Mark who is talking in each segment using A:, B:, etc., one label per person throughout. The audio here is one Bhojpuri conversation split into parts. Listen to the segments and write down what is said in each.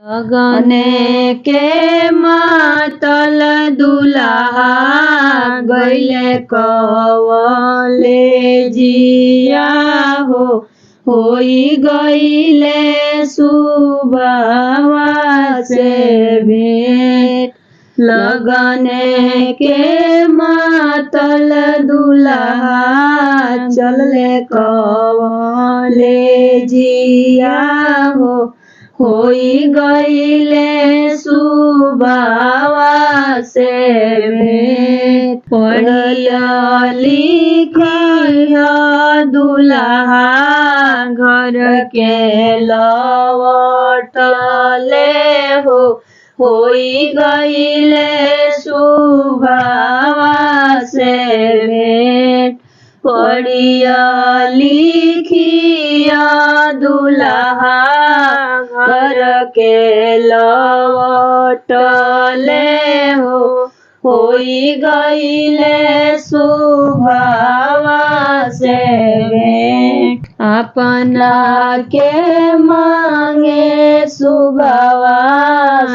A: लगने के मातल दुल्हा गइले कवलेजिया हो, होई गइले सुबहवा से भेंट। लगने के मातल दुल्हा चलले कवलेजिया हो, होई गइले सुबहवा से भेंट। पढ़िया लिखिया दुल्हा घर के लौटले हो, होई गइले सुबहवा से भेंट। पढ़िया लिखिया दुल्हा घर के लौटले हो, होई गइले सुबहवा से भेंट। अपना के मांगे सुबहवा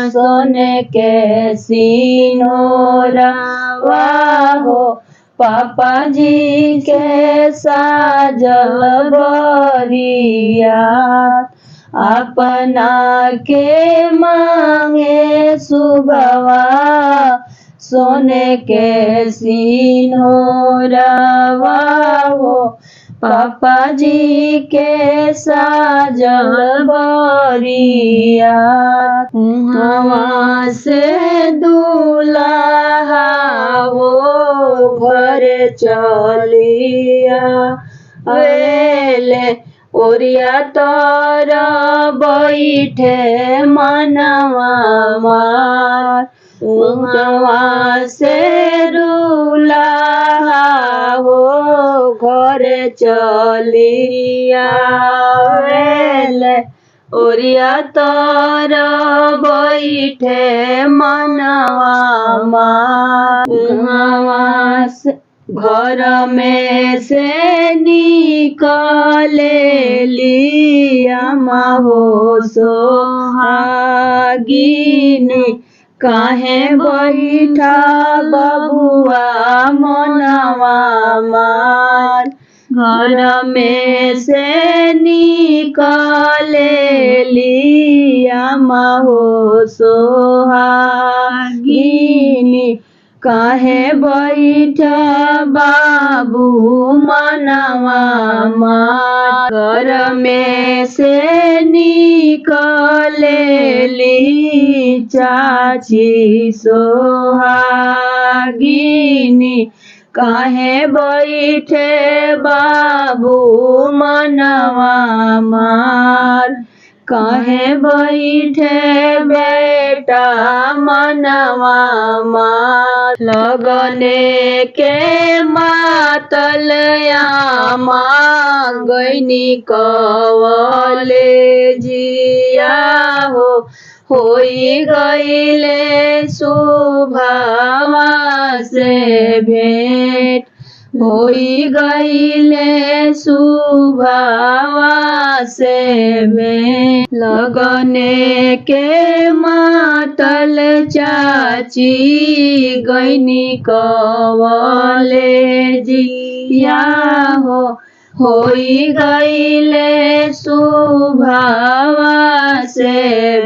A: सोने के सिनोरवा हो, पापा जी के साजल बरियात। अपना के मांगे सुबहवा सोने के सिनोरवा हो, पापा जी के साजल बरियात। वहाँ से दुल्हा हो घर चलिया वेले, ओरिया तर बैठे मनवा मार। वहाँ से दुल्हा हो घर चलिया वेले, ओरिया तर बैठे मनवा मार। वहाँ से घर में से निकले लिया हो सोहागिनी, काहे बैठा बबुआ मनवा मार। घर में से निकले लिया हो सोहागिनी, काहे बैठा बाबू मनवा मार। घर में से निकले ली चाची सोहागिनी, काहे बैठे बाबू मनवा मार। काहे बैठे बेटा मनवा मार। लगने के मातल आमा गइनी कवलेजिया हो, होई गइले सुबहवा से भेंट। होई गइले सुबहवा से भेंट। लगने के मातल चाची गइनी कवलेजिया हो, होई गइले सुबहवा से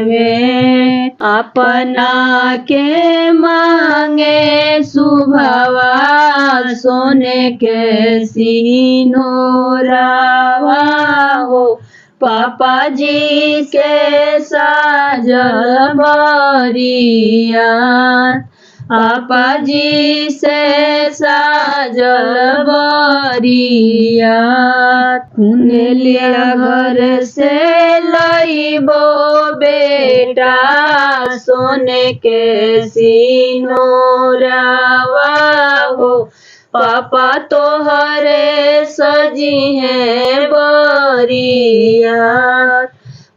A: भेंट। अपना के मांगे सुबहवा सोने के सिनोरवा हो, पापा जी के साजल बरियात। पापा जी से साजल बरियात। कुंडलिया घर से लइबो बेटा सोने के सिनोरवा हो, पापा तोहरे सजी है बरियात।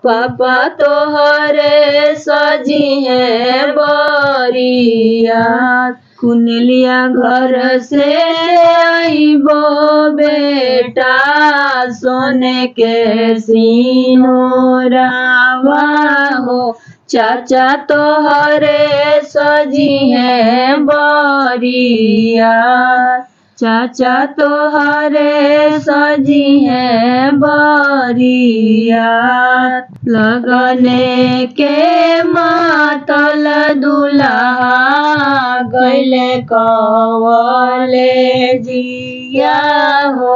A: पापा तोहरे सजी है बरियात। कुंडलिया घर से आइबो बेटा सोने के सिनोरवा हो, चाचा तोहरे सजी है बरियात, चाचा तोहरे सजी है बरियात। लगने के मातल दुल्हा गइले कॉलेजिया हो,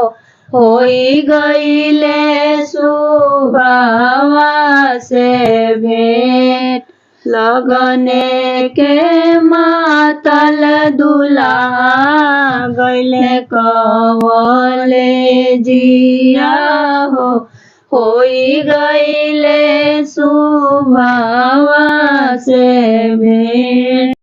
A: होई गइले सुबावा से भेंट। लगने के मातल दुल्हा गइले कॉलेजिया हो, होई गइले सुबावा से भेंट।